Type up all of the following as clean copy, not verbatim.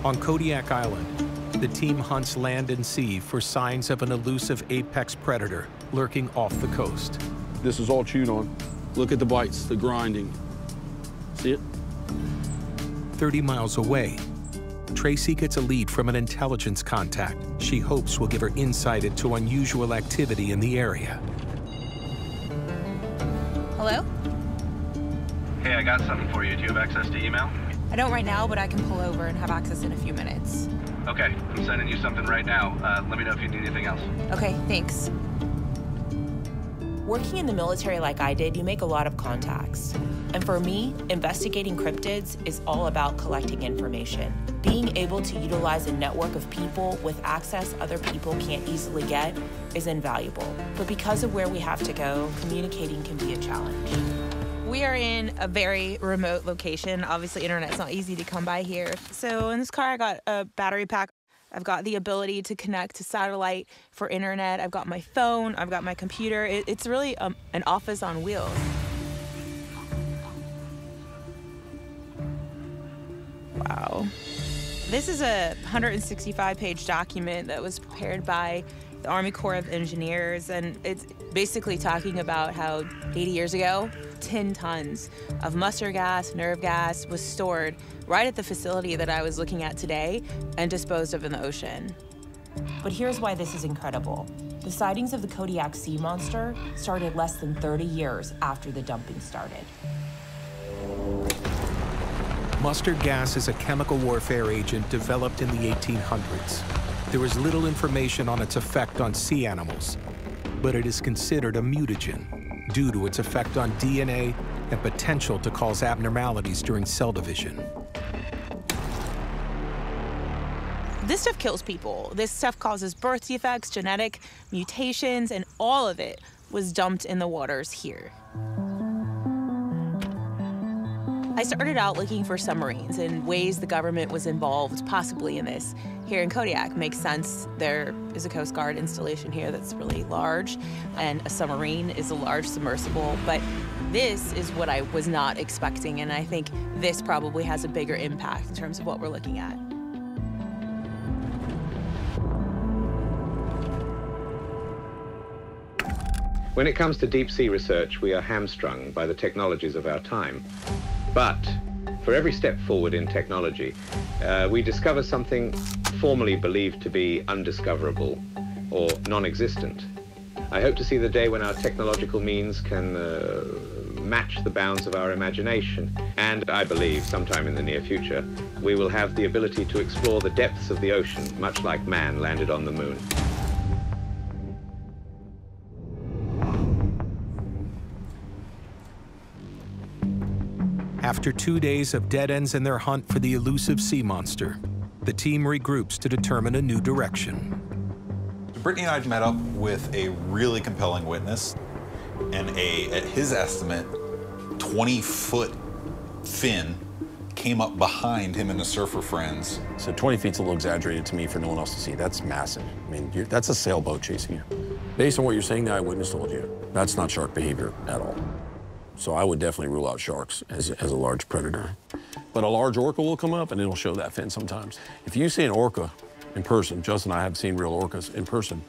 On Kodiak Island, the team hunts land and sea for signs of an elusive apex predator lurking off the coast. This is all chewed on. Look at the bites, the grinding. See it? 30 miles away, Tracy gets a lead from an intelligence contact she hopes will give her insight into unusual activity in the area. Hello? Hey, I got something for you. Do you have access to email? I don't right now, but I can pull over and have access in a few minutes. Okay, I'm sending you something right now. Let me know if you need anything else. Okay, thanks. Working in the military like I did, you make a lot of contacts. And for me, investigating cryptids is all about collecting information. Being able to utilize a network of people with access other people can't easily get is invaluable. But because of where we have to go, communicating can be a challenge. We are in a very remote location. Obviously, internet's not easy to come by here. So in this car, I got a battery pack. I've got the ability to connect to satellite for internet. I've got my phone. I've got my computer. It's really an office on wheels. Wow. This is a 165-page document that was prepared by the Army Corps of Engineers, and it's basically talking about how 80 years ago, 10 tons of mustard gas, nerve gas was stored right at the facility that I was looking at today and disposed of in the ocean. But here's why this is incredible. The sightings of the Kodiak sea monster started less than 30 years after the dumping started. Mustard gas is a chemical warfare agent developed in the 1800s. There is little information on its effect on sea animals, but it is considered a mutagen due to its effect on DNA and potential to cause abnormalities during cell division. This stuff kills people. This stuff causes birth defects, genetic mutations, and all of it was dumped in the waters here. I started out looking for submarines and ways the government was involved possibly in this. Here in Kodiak, makes sense. There is a Coast Guard installation here that's really large, and a submarine is a large submersible, but this is what I was not expecting, and I think this probably has a bigger impact in terms of what we're looking at. When it comes to deep sea research, we are hamstrung by the technologies of our time. But for every step forward in technology, we discover something formerly believed to be undiscoverable or non-existent. I hope to see the day when our technological means can match the bounds of our imagination. And I believe sometime in the near future, we will have the ability to explore the depths of the ocean, much like man landed on the moon. After 2 days of dead ends in their hunt for the elusive sea monster, the team regroups to determine a new direction. Brittany and I met up with a really compelling witness, and at his estimate, 20-foot fin came up behind him and his surfer friends. So 20 feet's a little exaggerated to me for no one else to see. That's massive. I mean, that's a sailboat chasing you. Based on what you're saying, the eyewitness told you, that's not shark behavior at all. So I would definitely rule out sharks as a large predator. But a large orca will come up and it'll show that fin sometimes. If you see an orca in person, Justin and I have seen real orcas in person,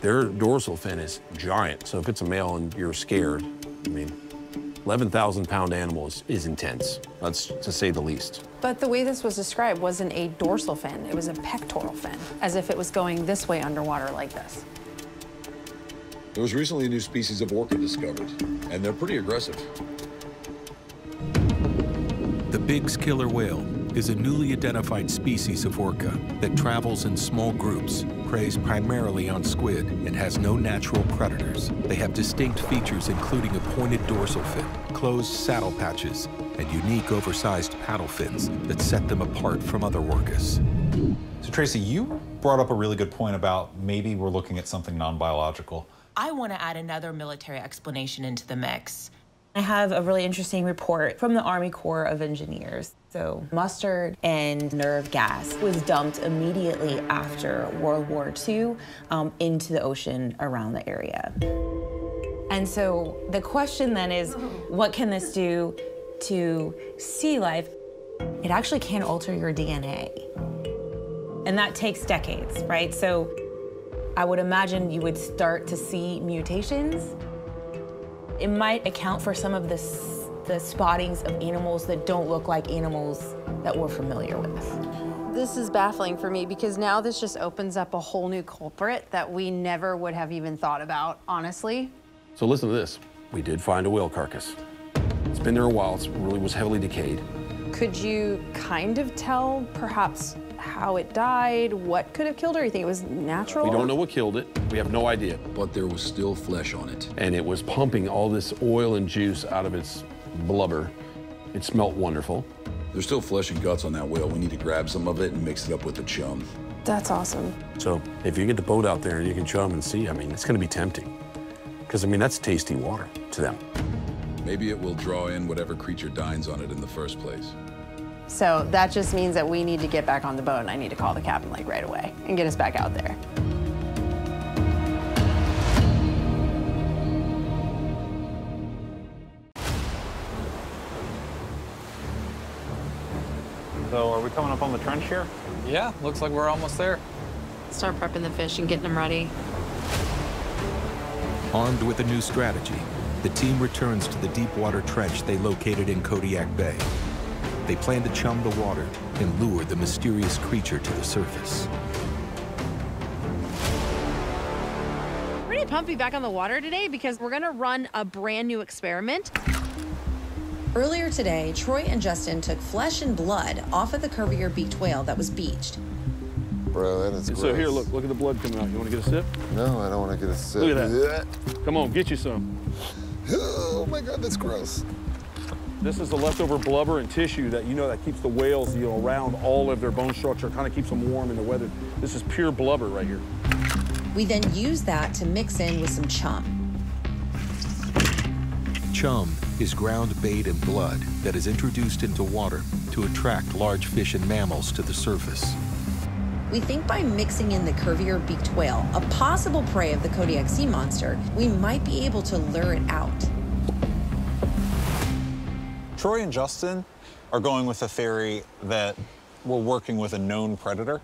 their dorsal fin is giant. So if it's a male and you're scared, I mean, 11,000-pound animal is intense. That's to say the least. But the way this was described wasn't a dorsal fin, it was a pectoral fin, as if it was going this way underwater like this. There was recently a new species of orca discovered, and they're pretty aggressive. The Biggs killer whale is a newly identified species of orca that travels in small groups, preys primarily on squid, and has no natural predators. They have distinct features including a pointed dorsal fin, closed saddle patches, and unique oversized paddle fins that set them apart from other orcas. So Tracy, you brought up a really good point about maybe we're looking at something non-biological. I want to add another military explanation into the mix. I have a really interesting report from the Army Corps of Engineers. So mustard and nerve gas was dumped immediately after World War II into the ocean around the area. And so the question then is, what can this do to sea life? it actually can alter your DNA. And that takes decades, right? So I would imagine you would start to see mutations. It might account for some of the spottings of animals that don't look like animals that we're familiar with. This is baffling for me because now this just opens up a whole new culprit that we never would have even thought about, honestly. So listen to this. We did find a whale carcass. It's been there a while. It really was heavily decayed. Could you kind of tell perhaps how it died, what could have killed her? You think it was natural? We don't know what killed it. We have no idea. But there was still flesh on it. And it was pumping all this oil and juice out of its blubber. It smelled wonderful. There's still flesh and guts on that whale. We need to grab some of it and mix it up with the chum. That's awesome. So if you get the boat out there and you can chum and see, I mean, it's going to be tempting. Because, I mean, that's tasty water to them. Maybe it will draw in whatever creature dines on it in the first place. So that just means that we need to get back on the boat and I need to call the captain like right away and get us back out there. So are we coming up on the trench here? Yeah, looks like we're almost there. Start prepping the fish and getting them ready. Armed with a new strategy, the team returns to the deep water trench they located in Kodiak Bay. They plan to chum the water and lure the mysterious creature to the surface. Pretty pumped to be back on the water today because we're gonna run a brand new experiment. Earlier today, Troy and Justin took flesh and blood off of the curvier beaked whale that was beached. Bro, that is gross. So here, look at the blood coming out. You want to get a sip? No, I don't want to get a sip. Look at that. Come on, get you some. Oh my God, that's gross. This is the leftover blubber and tissue that, that keeps the whales, around all of their bone structure, kind of keeps them warm in the weather. This is pure blubber right here. We then use that to mix in with some chum. Chum is ground bait and blood that is introduced into water to attract large fish and mammals to the surface. We think by mixing in the curvier beaked whale, a possible prey of the Kodiak sea monster, we might be able to lure it out. Troy and Justin are going with the theory that we're working with a known predator.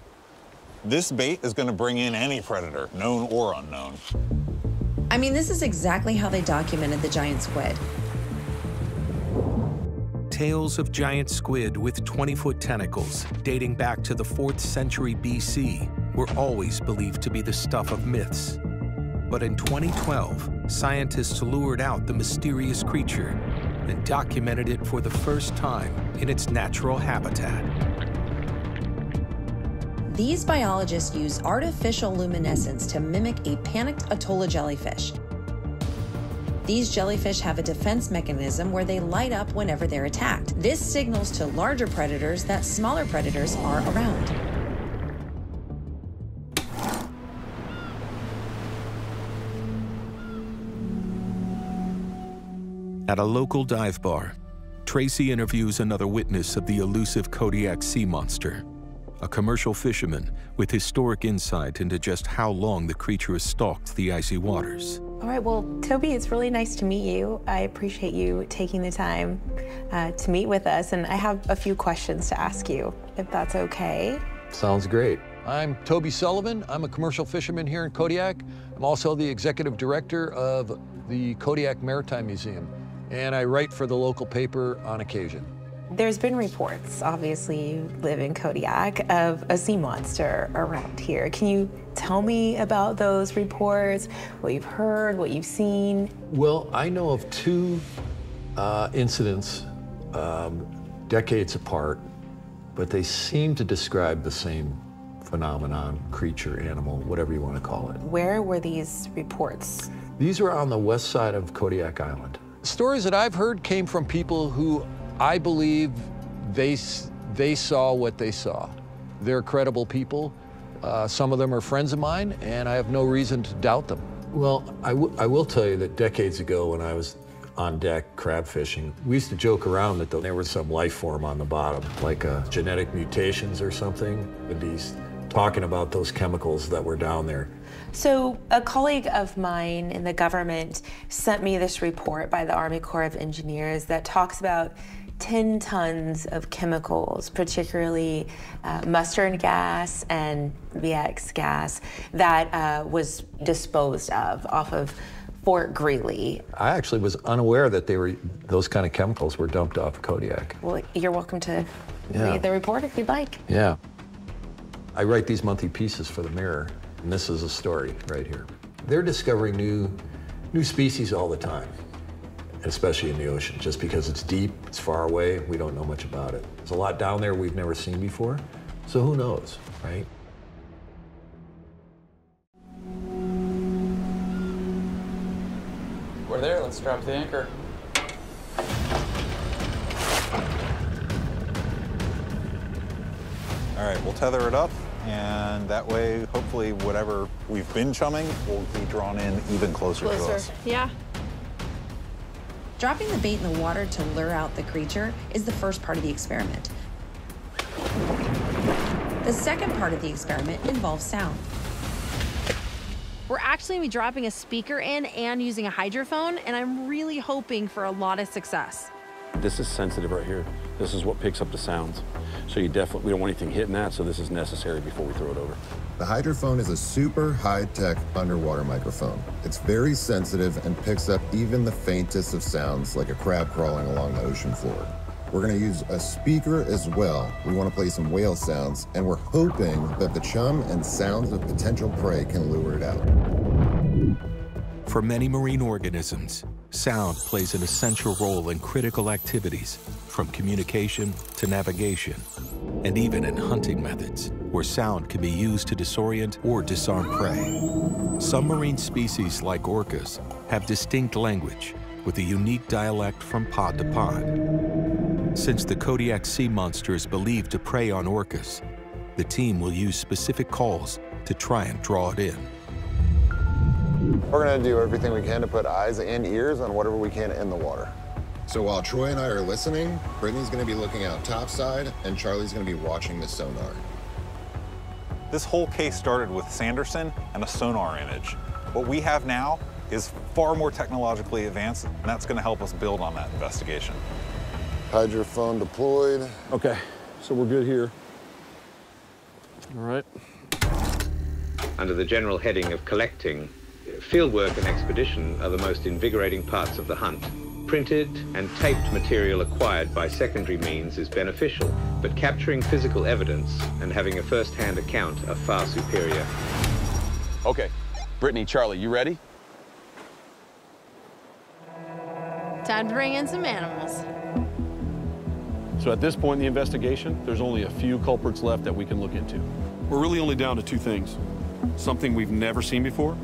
This bait is going to bring in any predator, known or unknown. I mean, this is exactly how they documented the giant squid. Tales of giant squid with 20-foot tentacles dating back to the 4th century BC were always believed to be the stuff of myths. But in 2012, scientists lured out the mysterious creature and documented it for the first time in its natural habitat. These biologists use artificial luminescence to mimic a panicked Atolla jellyfish. These jellyfish have a defense mechanism where they light up whenever they're attacked. This signals to larger predators that smaller predators are around. At a local dive bar, Tracy interviews another witness of the elusive Kodiak sea monster, a commercial fisherman with historic insight into just how long the creature has stalked the icy waters. All right, well, Toby, it's really nice to meet you. I appreciate you taking the time to meet with us, and I have a few questions to ask you, if that's okay. Sounds great. I'm Toby Sullivan. I'm a commercial fisherman here in Kodiak. I'm also the executive director of the Kodiak Maritime Museum, and I write for the local paper on occasion. There's been reports, obviously you live in Kodiak, of a sea monster around here. Can you tell me about those reports, what you've heard, what you've seen? Well, I know of two incidents decades apart, but they seem to describe the same phenomenon, creature, animal, whatever you want to call it. Where were these reports? These are on the west side of Kodiak Island. Stories that I've heard came from people who I believe they saw what they saw. They're credible people. Some of them are friends of mine, and I have no reason to doubt them. Well, I will tell you that decades ago when I was on deck crab fishing, we used to joke around that there was some life form on the bottom, like genetic mutations or something. And he's talking about those chemicals that were down there. So a colleague of mine in the government sent me this report by the Army Corps of Engineers that talks about 10 tons of chemicals, particularly mustard gas and VX gas, that was disposed of off of Fort Greely. I actually was unaware that those kind of chemicals were dumped off Kodiak. Well, you're welcome to read the report if you'd like. Yeah. I write these monthly pieces for the Mirror, and this is a story right here. They're discovering new species all the time, especially in the ocean, just because it's deep, it's far away, we don't know much about it. There's a lot down there we've never seen before, so who knows, right? We're there, let's drop the anchor. All right, we'll tether it up, and that way, hopefully, whatever we've been chumming will be drawn in even closer to us. Yeah. Dropping the bait in the water to lure out the creature is the first part of the experiment. The second part of the experiment involves sound. We're actually gonna be dropping a speaker in and using a hydrophone, and I'm really hoping for a lot of success. This is sensitive right here. This is what picks up the sounds. So we don't want anything hitting that, so this is necessary before we throw it over. The hydrophone is a super high-tech underwater microphone. It's very sensitive and picks up even the faintest of sounds, like a crab crawling along the ocean floor. We're gonna use a speaker as well. We wanna play some whale sounds, and we're hoping that the chum and sounds of potential prey can lure it out. For many marine organisms, sound plays an essential role in critical activities, from communication to navigation, and even in hunting methods, where sound can be used to disorient or disarm prey. Some marine species, like orcas, have distinct language, with a unique dialect from pod to pod. Since the Kodiak sea monster is believed to prey on orcas, the team will use specific calls to try and draw it in. We're gonna do everything we can to put eyes and ears on whatever we can in the water. So while Troy and I are listening, Brittany's gonna be looking out topside, and Charlie's gonna be watching the sonar. This whole case started with Sanderson and a sonar image. What we have now is far more technologically advanced, and that's gonna help us build on that investigation. Hydrophone deployed. Okay, so we're good here. All right. Under the general heading of collecting, fieldwork and expedition are the most invigorating parts of the hunt. Printed and taped material acquired by secondary means is beneficial, but capturing physical evidence and having a first-hand account are far superior. Okay, Brittany, Charlie, you ready? Time to bring in some animals. So at this point in the investigation, there's only a few culprits left that we can look into. We're really only down to two things. Something we've never seen before,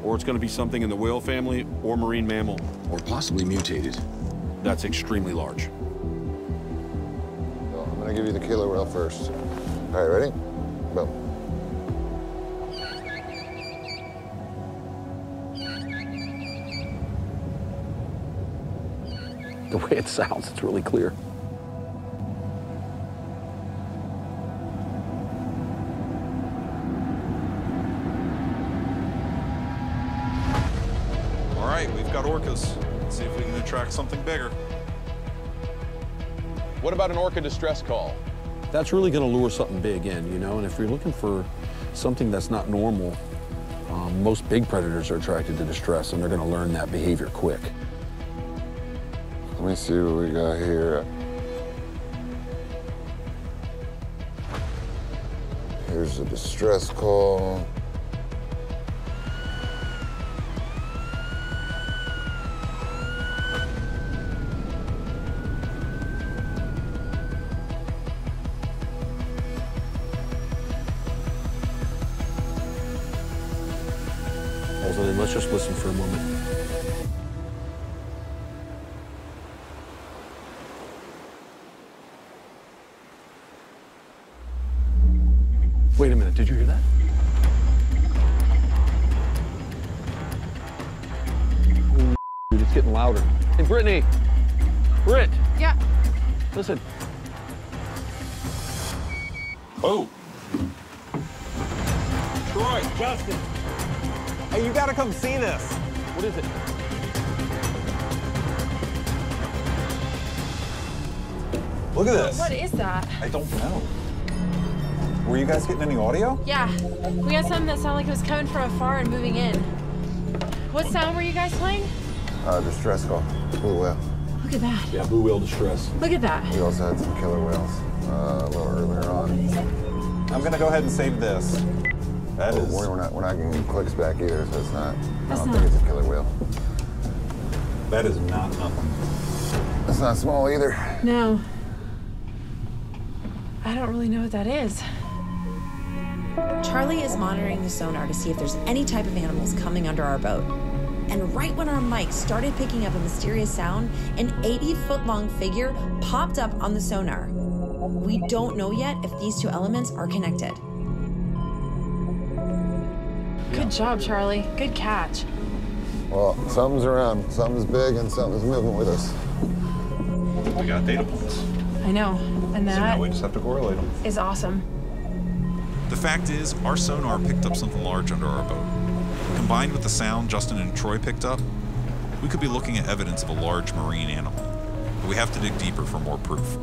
or it's going to be something in the whale family or marine mammal. Or possibly mutated. That's extremely large. Well, I'm gonna give you the killer whale first. All right, ready? Boom. The way it sounds, it's really clear. All right, we've got orcas. Let's see if we can attract something bigger. What about an orca distress call? That's really going to lure something big in, you know, and if you're looking for something that's not normal, most big predators are attracted to distress, and they're going to learn that behavior quick. Let me see what we got here. Here's a distress call. So then let's just listen for a moment. Wait a minute, did you hear that? Oh, dude, it's getting louder. Hey, Brittany! Britt! Yeah. Listen. Oh! Troy! Justin! Hey, you gotta come see this. What is it? Look at this. What is that? I don't know. Were you guys getting any audio? Yeah, we got something that sounded like it was coming from afar and moving in. What sound were you guys playing? Distress call. Blue whale. Look at that. Yeah, blue whale distress. Look at that. We also had some killer whales a little earlier on. I'm gonna go ahead and save this. That is. We're not getting clicks back either, so it's not. That's I don't not. think it's a killer whale. That is not nothing. It's not small either. No. I don't really know what that is. Charlie is monitoring the sonar to see if there's any type of animals coming under our boat. And right when our mic started picking up a mysterious sound, an 80-foot-long figure popped up on the sonar. We don't know yet if these two elements are connected. Good job, Charlie. Good catch. Well, something's around. Something's big and something's moving with us. We got data points. I know. And So that now we just have to correlate them. is awesome. The fact is, our sonar picked up something large under our boat. Combined with the sound Justin and Troy picked up, we could be looking at evidence of a large marine animal. But we have to dig deeper for more proof.